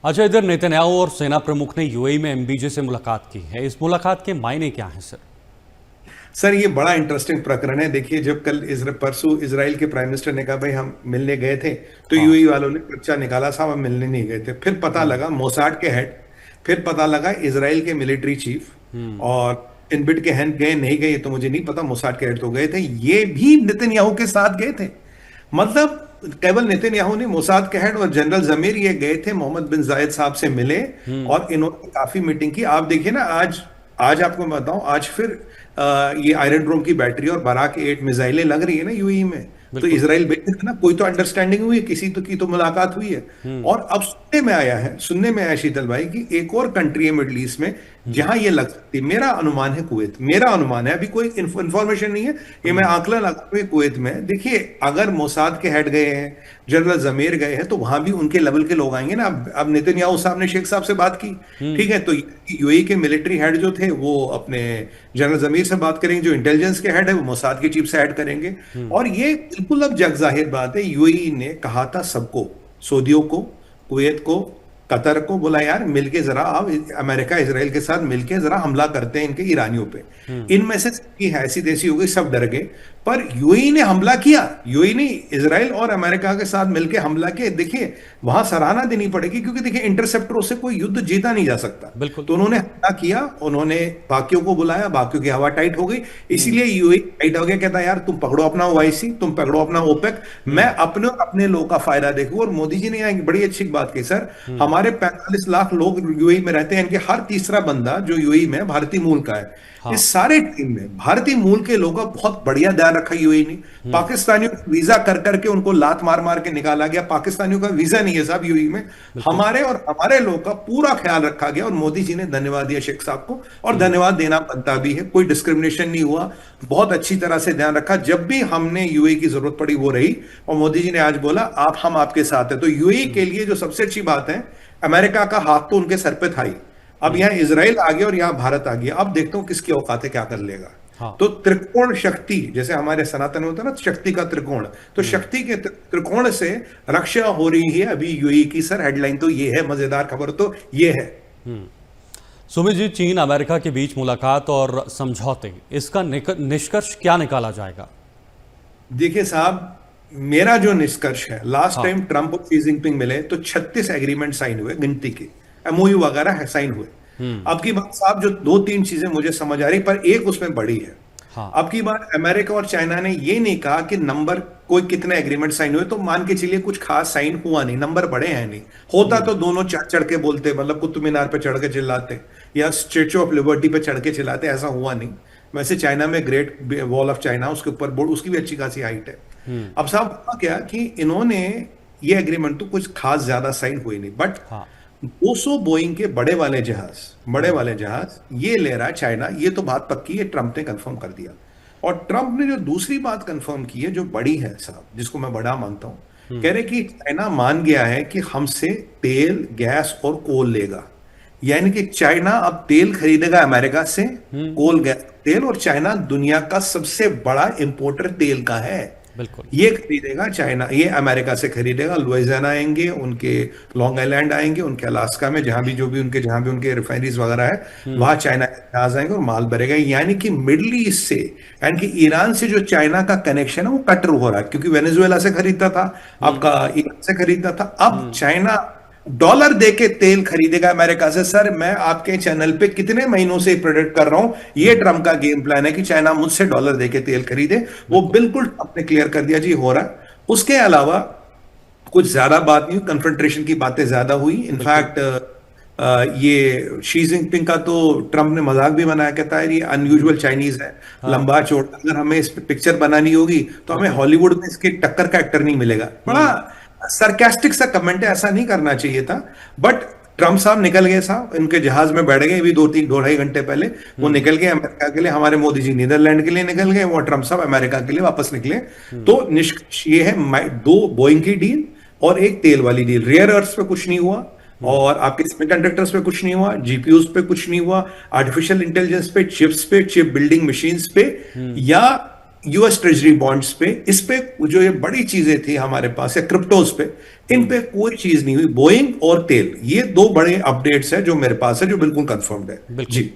अच्छा, इधर नेतन्याहू और सेना प्रमुख ने यूएई में एमबीजे से मुलाकात की है। इस मुलाकात के मायने क्या हैं सर? सर ये बड़ा इंटरेस्टिंग प्रकरण है। देखिए, जब कल परसों इजराइल के प्राइम मिनिस्टर ने कहा भाई हम मिलने गए थे, तो हाँ। यूएई वालों ने पर्चा निकाला, साहब हम मिलने नहीं गए थे। फिर पता लगा मोसाड के हेड, फिर पता लगा इजराइल के मिलिट्री चीफ, और इनबिट के हेड गए नहीं गए तो मुझे नहीं पता, मोसाड के हेड तो गए थे, ये भी नेतन्याहू के साथ गए थे। मतलब केवल नेतन्याहू ने, मोसाद के हेड और जनरल जमीर ये गए थे, मोहम्मद बिन जायद साहब से मिले और इन्होंने काफी मीटिंग की। आप देखिए ना, आज आज आपको मैं बताऊं, आज फिर ये आयरन ड्रोम की बैटरी और बराक 8 मिसाइलें लग रही है ना यूएई में। तो बिल्कुल। इसराइल भेज ना, कोई तो अंडरस्टैंडिंग हुई है, किसी तो की तो मुलाकात हुई है। और अब सुनने में आया शीतल भाई कि एक और कंट्री है मिडल ईस्ट में जहां ये लग सकती है। मेरा अनुमान है कुवैत, मेरा अनुमान है, अभी कोई इंफॉर्मेशन नहीं है, ये मैं आंकलन लगा रहा हूं, कुवैत में। देखिए, अगर मोसाद के हेड गए हैं, जनरल जमीर गए हैं, तो वहां भी उनके लेवल के लोग आएंगे ना। अब नेतन्याहू साहब ने शेख साहब से बात की, ठीक है, तो यूएई के मिलिट्री हेड जो थे वो अपने जनरल जमीर से बात करेंगे, जो इंटेलिजेंस के हेड है वो मोसाद के चीफ से ऐड करेंगे। और ये बिल्कुल अब जग जाहिर बात है, यूएई ने कहा था सबको, सऊदियों को, कुवैत को, कतर को, बोला यार मिलके जरा आप अमेरिका इसराइल के साथ मिलके जरा हमला करते हैं इनके ईरानियों पे। इनमें से सबकी हैसी तैसी हो गई, सब डर गए। पर यूएई ने हमला किया, यूएई ने इसराइल और अमेरिका के साथ मिलकर हमला किया। देखिए, वहां सराहना देनी पड़ेगी, क्योंकि देखिए इंटरसेप्टरों से कोई युद्ध जीता नहीं जा सकता। बिल्कुल। तो उन्होंने हमला किया, उन्होंने बाकियों को बुलाया, बाकियों की हवा टाइट हो गई, इसीलिए यूएई टाइट हो गया। कहता यार तुम पकड़ो अपना ओआईसी, तुम पकड़ो अपना ओपेक, मैं अपने और अपने लोग का फायदा देखूं। और मोदी जी ने यहाँ एक बड़ी अच्छी बात की सर, हमारे 45 लाख लोग यूएई में रहते हैं, इनके हर तीसरा बंदा जो यूएई में भारतीय मूल का है। हाँ। इस सारे टीम में भारतीय मूल के लोगों का बहुत बढ़िया ध्यान रखा यूएई ने। पाकिस्तानियों को वीजा कर करके उनको लात मार मार के निकाला गया, पाकिस्तानियों का वीजा नहीं है साहब यूएई में। बिल्कुल। हमारे और हमारे लोग का पूरा ख्याल रखा गया, और मोदी जी ने धन्यवाद दिया शेख साहब को, और धन्यवाद देना बनता भी है। कोई डिस्क्रिमिनेशन नहीं हुआ, बहुत अच्छी तरह से ध्यान रखा। जब भी हमने यूएई की जरूरत पड़ी वो रही, और मोदी जी ने आज बोला आप, हम आपके साथ है। तो यूएई के लिए जो सबसे अच्छी बात है, अमेरिका का हाथ तो उनके सर पे था ही, अब यहाँ इसराइल आ गया और यहाँ भारत आ गया। अब देखता हूं किसकी औकात है, क्या कर लेगा। हाँ। तो त्रिकोण शक्ति, जैसे हमारे सनातन में होता है ना शक्ति का त्रिकोण, तो शक्ति के त्रिकोण से रक्षा हो रही है अभी यूएई की। सर हेडलाइन तो ये है, मजेदार खबर तो ये है। सुमित जी, चीन अमेरिका के बीच मुलाकात और समझौते, इसका निष्कर्ष क्या निकाला जाएगा? देखिए साहब, मेरा जो निष्कर्ष है, लास्ट हाँ। टाइम ट्रंप और शी जिनपिंग मिले तो 36 एग्रीमेंट साइन हुए, गिनती के एमओयू वगैरह है साइन हुए। अब की बात साहब, जो दो तीन चीजें मुझे समझ आ रही, पर एक उसमें बड़ी है। हाँ। अब की बार अमेरिका और चाइना ने ये नहीं कहा कि नंबर कोई कितने एग्रीमेंट साइन हुए, तो मान के चलिए कुछ खास साइन हुआ नहीं, नंबर बड़े हैं नहीं। होता तो दोनों चढ़ चढ़ के बोलते, मतलब कुतुब मीनार पे चढ़ के चिल्लाते, या स्टेच्यू ऑफ लिबर्टी पे चढ़ के चिल्लाते, ऐसा हुआ नहीं। वैसे चाइना में ग्रेट वॉल ऑफ चाइना, उसके ऊपर बोर्ड, उसकी भी अच्छी खासी हाइट है। अब साहब हुआ क्या कि इन्होंने ये एग्रीमेंट तो कुछ खास ज्यादा साइन हुई नहीं, बट हाँ। 200 बोइंग के बड़े वाले जहाज ये ले रहा है चाइना। ये तो बात पक्की है, ट्रंप ने कंफर्म कर दिया। और ट्रंप ने जो दूसरी बात कंफर्म की है, जो बड़ी है साहब, जिसको मैं बड़ा मानता हूं, कह रहे कि चाइना मान गया है कि हमसे तेल, गैस और कोल लेगा। यानी कि चाइना अब तेल खरीदेगा अमेरिका से, कोल, गैस, तेल। और चाइना दुनिया का सबसे बड़ा इंपोर्टर तेल का है। बिल्कुल। ये खरीदेगा चाइना, ये अमेरिका से खरीदेगा। लुइसियाना आएंगे, उनके लॉन्ग आइलैंड आएंगे, उनके अलास्का में जहां भी उनके रिफाइनरीज वगैरह है, वहां चाइना के जहाज आएंगे और माल भरेगा। यानी कि मिडल ईस्ट से, यानी कि ईरान से जो चाइना का कनेक्शन है वो कट हो रहा है, क्योंकि वेनेजुएला से खरीदता था, आपका ईरान से खरीदता था। अब चाइना डॉलर देके तेल खरीदेगा अमेरिका से। सर मैं आपके चैनल पे कितने महीनों से प्रेडिक्ट कर रहा हूं, ये ट्रंप का गेम प्लान है कि चाइना मुझसे डॉलर देके तेल खरीदे। वो बिल्कुल आपने क्लियर कर दिया जी, हो रहा है। उसके अलावा कुछ ज्यादा बात नहीं, कन्फ्रंटेशन की बातें ज्यादा हुई। इनफैक्ट ये शी जिनपिंग का तो ट्रंप ने मजाक भी बनाया, कहता है ये अनयूजुअल चाइनीज है, लंबा चौड़ा, अगर हमें इस पिक्चर बनानी होगी तो हमें हॉलीवुड में इसके टक्कर का एक्टर नहीं मिलेगा। बड़ा सरकास्टिक सा कमेंट है, ऐसा नहीं करना चाहिए था। बट ट्रंप साहब निकल गए साहब, इनके जहाज में बैठ गए, अभी 2-2.5 घंटे पहले वो निकल गए अमेरिका के लिए। हमारे मोदी जी नीदरलैंड के लिए निकल गए, वो ट्रंप साहब अमेरिका के लिए वापस निकले। तो निष्कर्ष ये है, 2 बोइंग की डील और एक तेल वाली डील। रेयर अर्थ्स पे कुछ नहीं हुआ, और आपके सेमीकंडक्टर्स पे कुछ नहीं हुआ, जीपीयूज पे कुछ नहीं हुआ, आर्टिफिशियल इंटेलिजेंस पे, चिप्स पे, चिप बिल्डिंग मशीन्स पे, या यूएस ट्रेजरी बॉन्ड्स पे, इस पे जो ये बड़ी चीजें थी हमारे पास, या क्रिप्टोज पे, इन पे कोई चीज नहीं हुई। बोइंग और तेल, ये दो बड़े अपडेट्स है जो मेरे पास है, जो बिल्कुल कंफर्म्ड है बिल्कुल। जी।